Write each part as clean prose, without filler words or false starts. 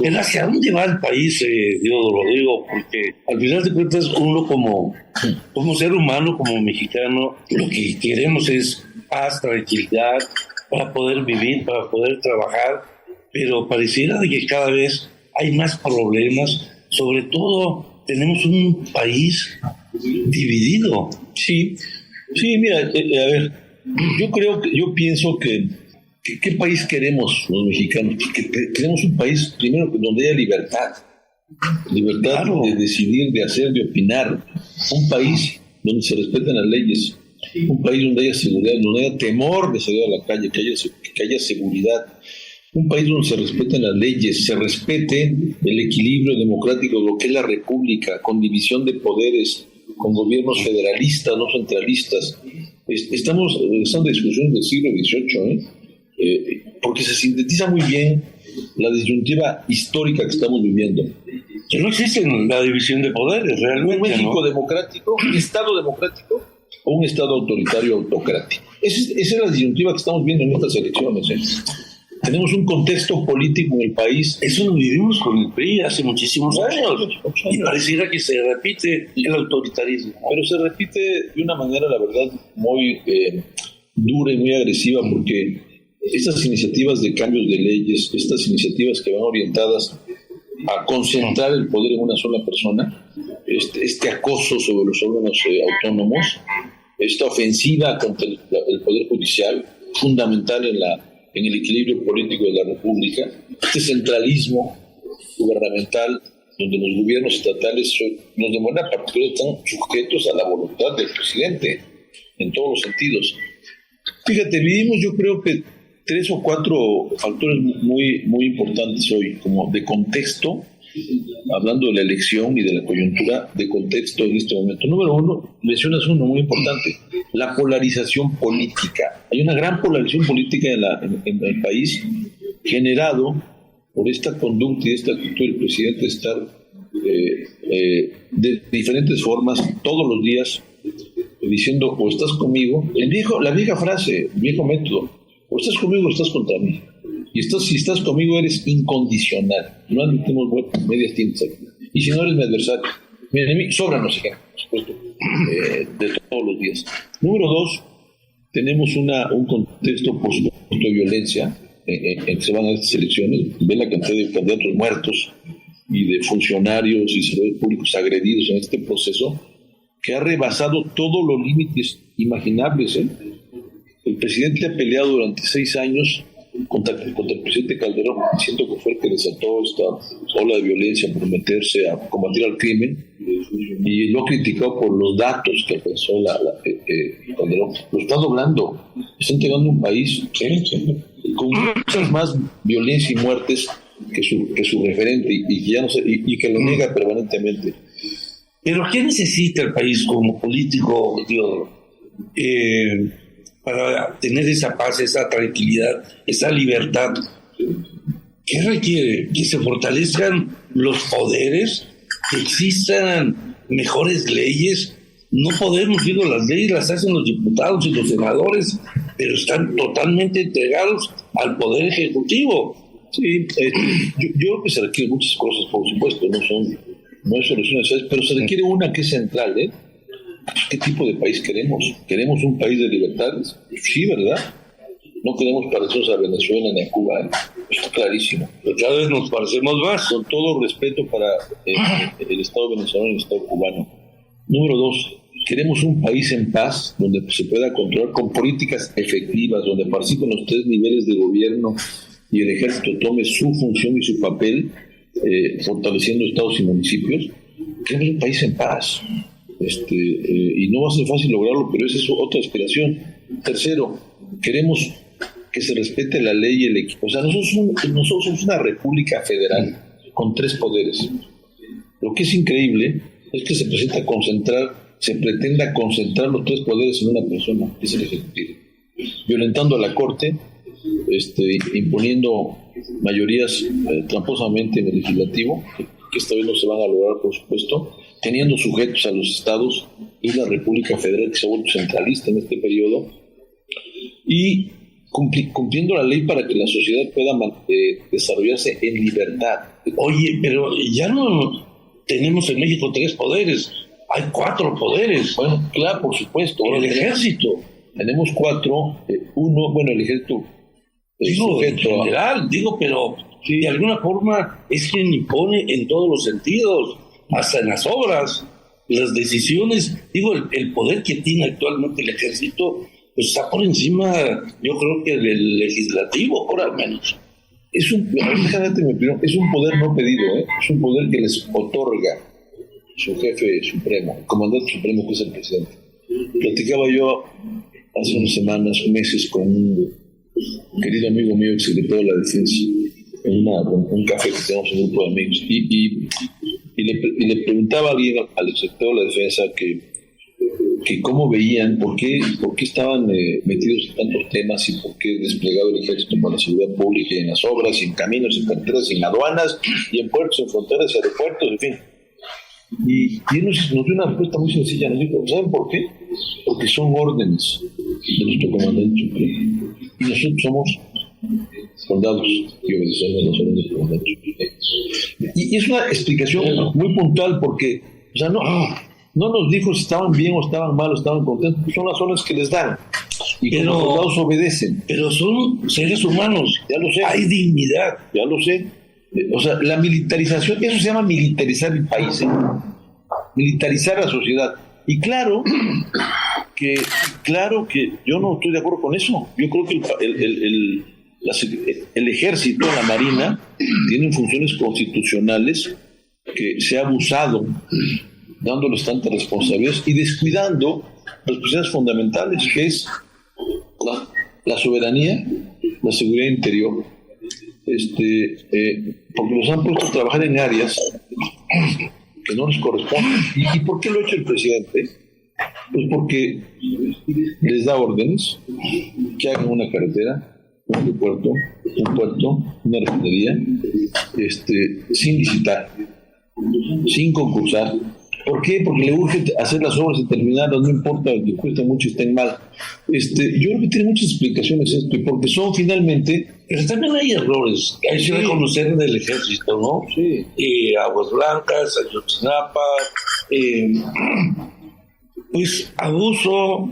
Pero ¿hacia dónde va el país, Diego Rodrigo? Porque al final de cuentas uno como ser humano, como mexicano, lo que queremos es paz, tranquilidad, para poder vivir, para poder trabajar, pero pareciera de que cada vez hay más problemas, sobre todo tenemos un país dividido. Sí, sí, mira, a ver, yo pienso que ¿qué país queremos los mexicanos? Queremos un país, primero, donde haya libertad claro, de decidir, de hacer, de opinar. Un país donde se respeten las leyes, un país donde haya seguridad, donde haya temor de salir a la calle, que haya seguridad. Un país donde se respeten las leyes, se respete el equilibrio democrático, lo que es la república, con división de poderes, con gobiernos federalistas, no centralistas. Estamos en discusiones del siglo XVIII, porque se sintetiza muy bien la disyuntiva histórica que estamos viviendo. Que no existe la división de poderes, realmente. Un México ¿no? democrático, un Estado democrático o un Estado autoritario autocrático. Esa es la disyuntiva que estamos viendo en estas elecciones. Tenemos un contexto político en el país. Eso lo vivimos con el PRI hace muchísimos años. Y pareciera que se repite el autoritarismo. Pero se repite de una manera, la verdad, muy dura y muy agresiva, porque estas iniciativas de cambios de leyes, estas iniciativas que van orientadas a concentrar el poder en una sola persona, este acoso sobre los órganos autónomos, esta ofensiva contra el Poder Judicial, fundamental en el equilibrio político de la República, este centralismo gubernamental, donde los gobiernos estatales de manera particular están sujetos a la voluntad del presidente, en todos los sentidos. Fíjate, vivimos yo creo que 3 o 4 factores muy, muy importantes hoy, como de contexto, hablando de la elección y de la coyuntura de contexto en este momento. Número 1, mencionas uno muy importante, la polarización política. Hay una gran polarización política en el país, generado por esta conducta y esta actitud del presidente de estar de diferentes formas, todos los días, diciendo, o estás conmigo, la vieja frase, el viejo método, o estás conmigo o estás contra mí. Y si estás conmigo eres incondicional. No admitimos medias tintas aquí. Y si no eres mi adversario, mi enemigo, sobran los ejemplos, por supuesto, de todos los días. Número 2, tenemos un contexto, por supuesto, de violencia en que se van a estas elecciones. Ven la cantidad de candidatos muertos y de funcionarios y servidores públicos agredidos en este proceso, que ha rebasado todos los límites imaginables. El presidente ha peleado durante 6 años contra el presidente Calderón, siento que fue el que desató esta ola de violencia por meterse a combatir al crimen, y lo ha criticado por los datos que alcanzó Calderón. Lo está doblando, está entregando un país con muchas más violencia y muertes que su referente, y que ya no se, y que lo niega permanentemente. Pero ¿qué necesita el país como político, Dios? Para tener esa paz, esa tranquilidad, esa libertad. ¿Qué requiere? Que se fortalezcan los poderes, que existan mejores leyes. No podemos decir, las leyes las hacen los diputados y los senadores, pero están totalmente entregados al poder ejecutivo. Sí, yo creo que se requieren muchas cosas, por supuesto, no es soluciones, pero se requiere una que es central, ¿Qué tipo de país queremos? ¿Queremos un país de libertades? Sí, ¿verdad? No queremos parecernos a Venezuela ni a Cuba, está clarísimo. Pero cada vez nos parecemos más. Con todo respeto para el Estado venezolano y el Estado cubano. Número 2, queremos un país en paz, donde se pueda controlar con políticas efectivas, donde participen los 3 niveles de gobierno y el ejército tome su función y su papel, fortaleciendo estados y municipios. Queremos un país en paz. Y no va a ser fácil lograrlo, pero esa es otra aspiración. Tercero, queremos que se respete la ley y el equipo. O sea, nosotros somos una república federal con 3 poderes. Lo que es increíble es que se pretenda concentrar los 3 poderes en una persona, que es el ejecutivo, violentando a la Corte, imponiendo mayorías tramposamente en el legislativo, que esta vez no se van a lograr, por supuesto, teniendo sujetos a los estados y la República Federal, que se ha vuelto centralista en este periodo, y cumpliendo la ley para que la sociedad pueda desarrollarse en libertad. Oye, pero ya no tenemos en México 3 poderes, hay 4 poderes. Bueno, claro, por supuesto. El ejército. Tenemos 4, el ejército Digo, en general, pero sí, de alguna forma es quien impone en todos los sentidos, hasta en las obras, las decisiones. Digo, el poder que tiene actualmente el ejército pues está por encima, yo creo que del legislativo, por al menos. Es un poder no pedido, es un poder que les otorga su jefe supremo, el comandante supremo, que es el presidente. Platicaba yo hace unas semanas, meses, con un querido amigo mío, exsecretario de la Defensa, en un café que tenemos un grupo de amigos, y le preguntaba a alguien, al exsecretario de la Defensa, que cómo veían, por qué estaban metidos en tantos temas y por qué desplegaba el ejército para la seguridad pública, en las obras, en caminos, en carreteras, en aduanas, y en puertos, en fronteras, en aeropuertos, en fin. Y él nos dio una respuesta muy sencilla, nos dijo, ¿saben por qué? Porque son órdenes de nuestro comandante supremo. Y nosotros somos soldados y obedecemos las órdenes del comandante supremo. Y es una explicación muy puntual porque, no nos dijo si estaban bien o estaban mal o estaban contentos, son las órdenes que les dan. Y que los soldados obedecen. Pero son seres humanos, ya lo sé. Hay dignidad. Ya lo sé. La militarización, eso se llama militarizar el país, militarizar la sociedad. Y claro que yo no estoy de acuerdo con eso. Yo creo que el ejército, la marina, tienen funciones constitucionales que se ha abusado, dándoles tantas responsabilidades y descuidando las cuestiones fundamentales, que es la soberanía, la seguridad interior, porque los han puesto a trabajar en áreas que no les corresponden. ¿Y por qué lo ha hecho el presidente? Pues porque les da órdenes que hagan una carretera, un aeropuerto, un puerto, una refinería, sin licitar, sin concursar. ¿Por qué? Porque le urge hacer las obras y terminarlas, no importa que cueste mucho y estén mal. Yo creo que tiene muchas explicaciones esto, porque son finalmente... Pero también hay errores, hay que reconocer en el ejército, ¿no? Sí. Aguas Blancas, Ayotzinapa, pues abuso,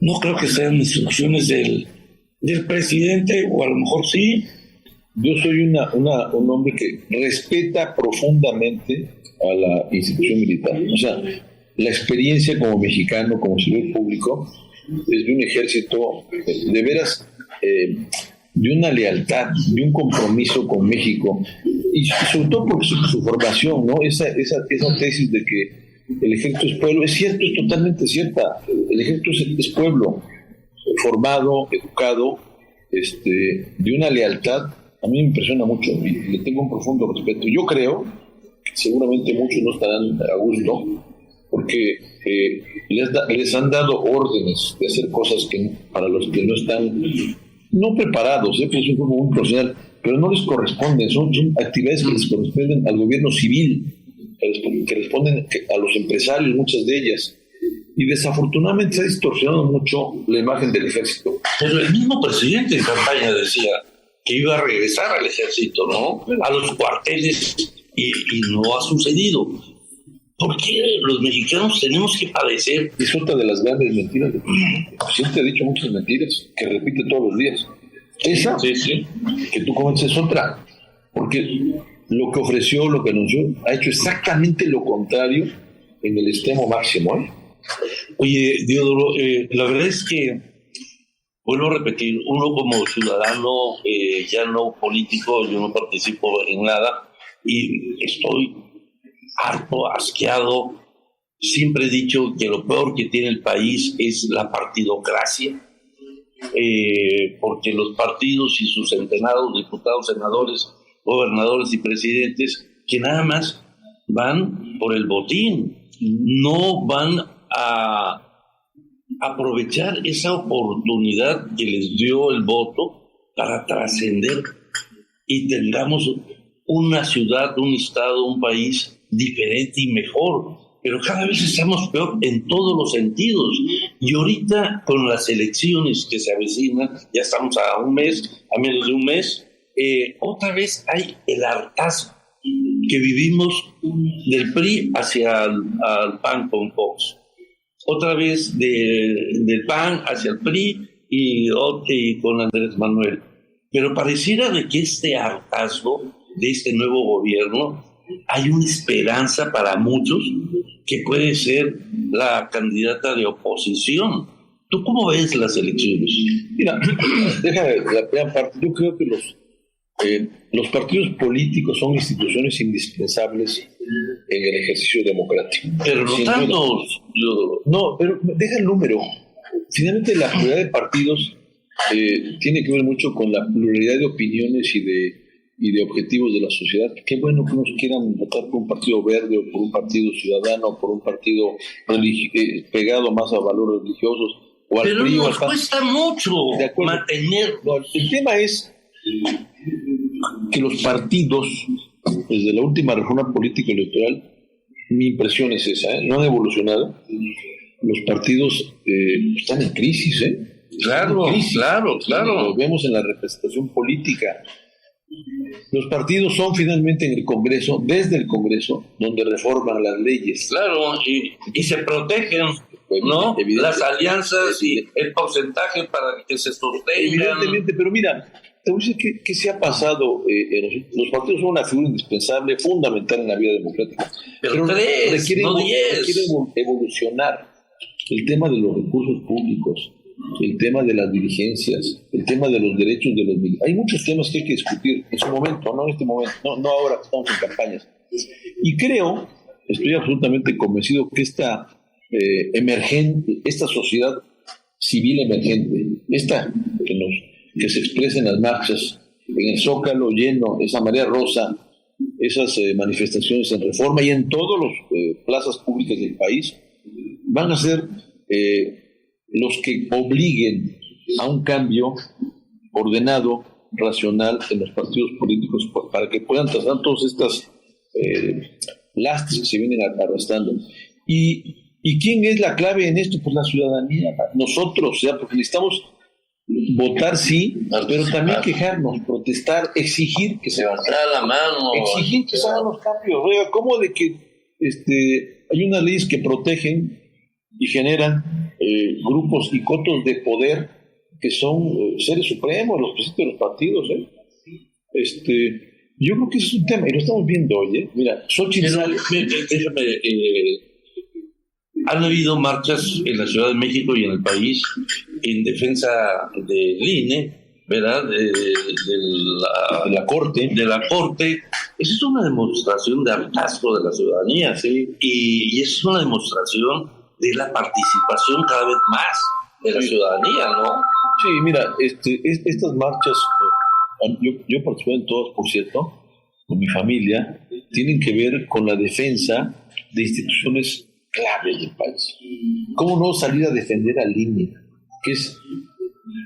no creo que sean instrucciones del presidente, o a lo mejor sí. Yo soy un hombre que respeta profundamente a la institución militar. O sea, la experiencia como mexicano, como servidor público, es de un ejército de veras, de una lealtad, de un compromiso con México, y sobre todo por su formación, ¿no? Esa tesis de que el ejército es pueblo, es cierto, es totalmente cierta. El ejército es pueblo, formado, educado, de una lealtad. A mí me impresiona mucho y le tengo un profundo respeto. Yo creo que seguramente muchos no estarán a gusto porque les han dado órdenes de hacer cosas que para los que no están no preparados, pues es un grupo muy profesional, pero no les corresponden, son actividades que les corresponden al gobierno civil, que responden a los empresarios, muchas de ellas. Y desafortunadamente se ha distorsionado mucho la imagen del ejército. Pero el mismo presidente en campaña decía que iba a regresar al ejército, ¿no? A los cuarteles, y no ha sucedido. ¿Por qué los mexicanos tenemos que padecer? Es otra de las grandes mentiras. El presidente ha dicho muchas mentiras que repite todos los días. Esa, sí, que tú comentas, es otra. Porque lo que ofreció, lo que anunció, ha hecho exactamente lo contrario en el extremo máximo, ¿eh? Oye, Diodoro, la verdad es que, vuelvo a repetir, uno como ciudadano, ya no político, yo no participo en nada, y estoy harto, asqueado. Siempre he dicho que lo peor que tiene el país es la partidocracia, porque los partidos y sus centenados, diputados, senadores, gobernadores y presidentes, que nada más van por el botín, no van a aprovechar esa oportunidad que les dio el voto para trascender y tengamos una ciudad, un estado, un país diferente y mejor. Pero cada vez estamos peor en todos los sentidos. Y ahorita, con las elecciones que se avecinan, ya estamos a menos de un mes, otra vez hay el hartazgo que vivimos del PRI hacia al PAN con Fox. Otra vez del PAN hacia el PRI y con Andrés Manuel. Pero pareciera de que este hartazgo de este nuevo gobierno, hay una esperanza para muchos que puede ser la candidata de oposición. ¿Tú cómo ves las elecciones? Mira, déjame la primera parte. Yo creo que los partidos políticos son instituciones indispensables en el ejercicio democrático. Pero no tantos. No, pero deja el número. Finalmente, la pluralidad de partidos tiene que ver mucho con la pluralidad de opiniones y de objetivos de la sociedad. Qué bueno que unos quieran votar por un partido verde o por un partido ciudadano o por un partido pegado más a valores religiosos o al pero PRI, nos cuesta mucho mantener. No, el tema es que los partidos, desde la última reforma política electoral, mi impresión es esa, no han evolucionado. Los partidos están en crisis, Claro, claro. Lo vemos en la representación política. Los partidos son finalmente en el Congreso, desde el Congreso, donde reforman las leyes. Claro, y se protegen, ¿no? Las alianzas y el porcentaje para que se sostengan. Evidentemente, pero mira, te voy a decir que se ha pasado. Los partidos son una figura indispensable, fundamental en la vida democrática. Pero 3, requiere evolucionar el tema de los recursos públicos, el tema de las diligencias, el tema de los derechos de los militares. Hay muchos temas que hay que discutir en su momento, no en este momento, no ahora que estamos en campañas. Y estoy absolutamente convencido que esta sociedad civil emergente, que se expresa en las marchas, en el Zócalo lleno, esa marea rosa, esas manifestaciones en Reforma y en todas las plazas públicas del país, van a ser los que obliguen a un cambio ordenado, racional en los partidos políticos para que puedan trazar todas estas lastres que se vienen arrastrando. ¿Y quién es la clave en esto? Pues la ciudadanía, nosotros, porque necesitamos votar, sí, pero también quejarnos, protestar, exigir que se hagan la mano, exigir que se hagan los cambios. Oiga, ¿cómo de que hay unas leyes que protegen y generan grupos y cotos de poder que son seres supremos, los presidentes de los partidos? Yo creo que ese es un tema, y lo estamos viendo hoy. Mira, Xochitl... Han habido marchas en la Ciudad de México y en el país en defensa del INE, ¿verdad? De la Corte. Esa es una demostración de hartazgo de la ciudadanía, ¿sí? Y esa es una demostración de la participación cada vez más de la ciudadanía, ¿no? Sí, mira, estas marchas, yo participé en todas, por cierto, con mi familia, tienen que ver con la defensa de instituciones claves del país. ¿Cómo no salir a defender al INE, que es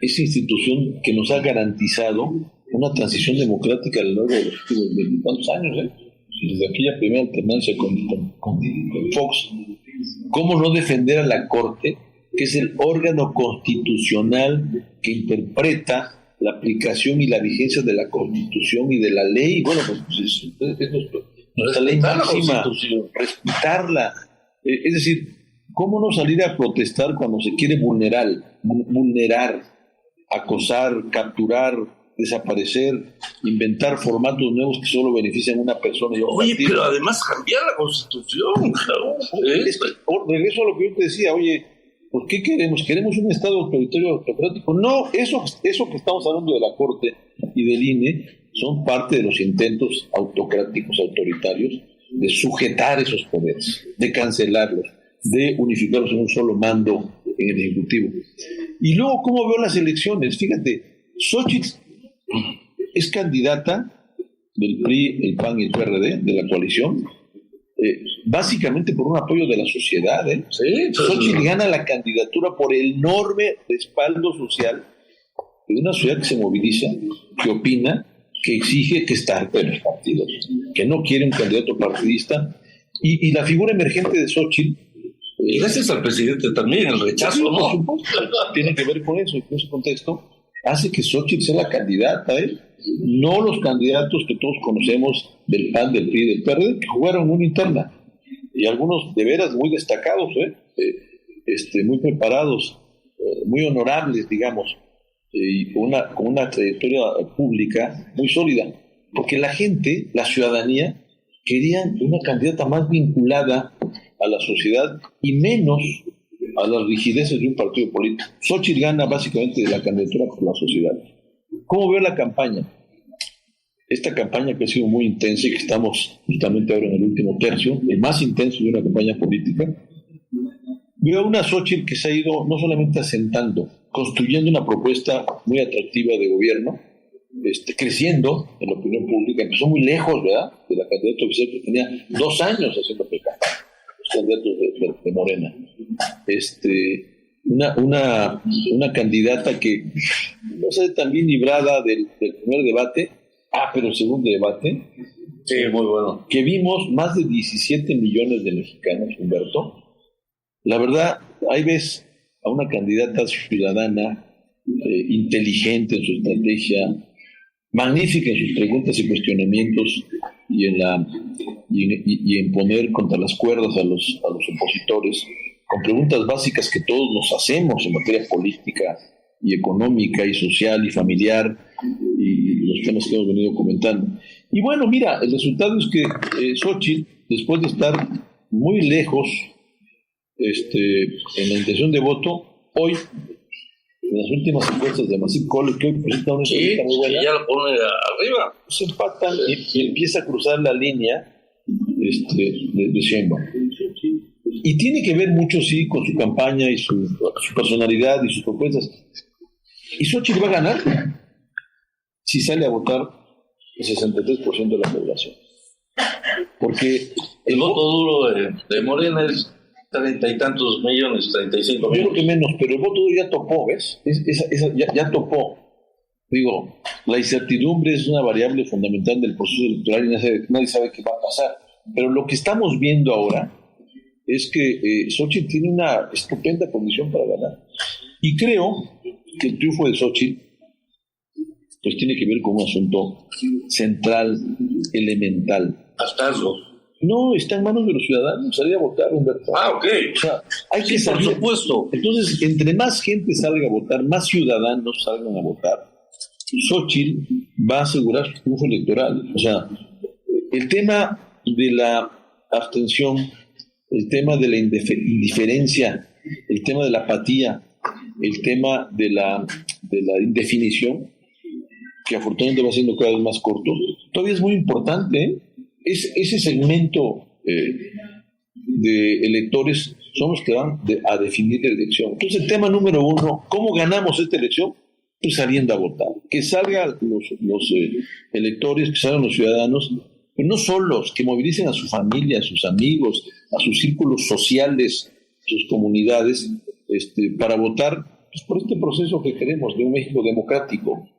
esa institución que nos ha garantizado una transición democrática a lo largo de los últimos 20 tantos años, desde aquella primera alternancia con Fox? ¿Cómo no defender a la Corte, que es el órgano constitucional que interpreta la aplicación y la vigencia de la Constitución y de la ley? Bueno, pues es nuestra ley máxima, respetarla. Es decir, ¿cómo no salir a protestar cuando se quiere vulnerar, acosar, capturar, desaparecer, inventar formatos nuevos que solo benefician a una persona? Oye, pero además cambiar la Constitución, claro. Regreso a lo que yo te decía, oye, ¿por qué queremos? ¿Queremos un Estado autoritario autocrático? No, eso que estamos hablando de la Corte y del INE son parte de los intentos autocráticos, autoritarios, de sujetar esos poderes, de cancelarlos, de unificarlos en un solo mando en el Ejecutivo. Y luego, ¿cómo veo las elecciones? Fíjate, Xochitl es candidata del PRI, el PAN y el PRD, de la coalición, básicamente por un apoyo de la sociedad. Sí, Xochitl gana la candidatura por el enorme respaldo social de una sociedad que se moviliza, que opina, que exige, que está harta de los partidos, que no quiere un candidato partidista. Y la figura emergente de Xochitl, Y gracias al presidente también, el rechazo, por ¿no? supuesto, tiene que ver con eso, y con ese contexto hace que Xochitl sea la candidata, no los candidatos que todos conocemos del PAN, del PRI, del PRD, que jugaron una interna, y algunos de veras muy destacados, muy preparados, muy honorables, digamos, y con una trayectoria pública muy sólida, porque la gente, la ciudadanía, querían una candidata más vinculada a la sociedad y menos a las rigideces de un partido político. Xochitl gana básicamente de la candidatura por la sociedad. ¿Cómo veo la campaña? Esta campaña que ha sido muy intensa y que estamos justamente ahora en el último tercio, el más intenso de una campaña política, veo a una Xochitl que se ha ido no solamente asentando, construyendo una propuesta muy atractiva de gobierno, creciendo en la opinión pública, empezó muy lejos, ¿verdad?, de la candidata oficial que tenía 2 años haciendo PK, los candidatos de Morena. Una candidata que no sé, también librada del primer debate, pero el segundo debate, sí, muy bueno, que vimos más de 17 millones de mexicanos, Humberto. La verdad, ahí ves a una candidata ciudadana, inteligente en su estrategia, magnífica en sus preguntas y cuestionamientos y en poner contra las cuerdas a los opositores, con preguntas básicas que todos nos hacemos en materia política y económica y social y familiar y los temas que hemos venido comentando. Y bueno, mira, el resultado es que Xochitl, después de estar muy lejos en la intención de voto, hoy, en las últimas encuestas de Massive Call, que hoy presenta una encuesta muy buena, ya lo pone arriba, se empatan y empieza a cruzar la línea de Sheinbaum. Y tiene que ver mucho, sí, con su campaña y su personalidad y sus propuestas. Y Xochitl va a ganar si sale a votar el 63% de la población. Porque el voto duro de Morena es 30 y tantos millones, 35 millones. Yo creo que menos, pero el voto duro ya topó, ¿ves? Ya topó. Digo, la incertidumbre es una variable fundamental del proceso electoral y nadie sabe qué va a pasar. Pero lo que estamos viendo ahora es que Xochitl tiene una estupenda condición para ganar. Y creo que el triunfo de Xochitl pues tiene que ver con un asunto central, elemental. Hartazgo. No, está en manos de los ciudadanos salir a votar, Humberto. Ok. O sea, hay que salir. Por supuesto. Entonces, entre más gente salga a votar, más ciudadanos salgan a votar, Xochitl va a asegurar su triunfo electoral. O sea, el tema de la abstención, el tema de la indiferencia, el tema de la apatía, el tema de la indefinición, que afortunadamente va siendo cada vez más corto, todavía es muy importante, ¿eh? Ese segmento de electores son los que van a definir la elección. Entonces, el tema número 1, ¿cómo ganamos esta elección? Pues saliendo a votar. Que salgan los electores, que salgan los ciudadanos, pero no solos, que movilicen a su familia, a sus amigos, a sus círculos sociales, sus comunidades, para votar pues, por este proceso que queremos de un México democrático.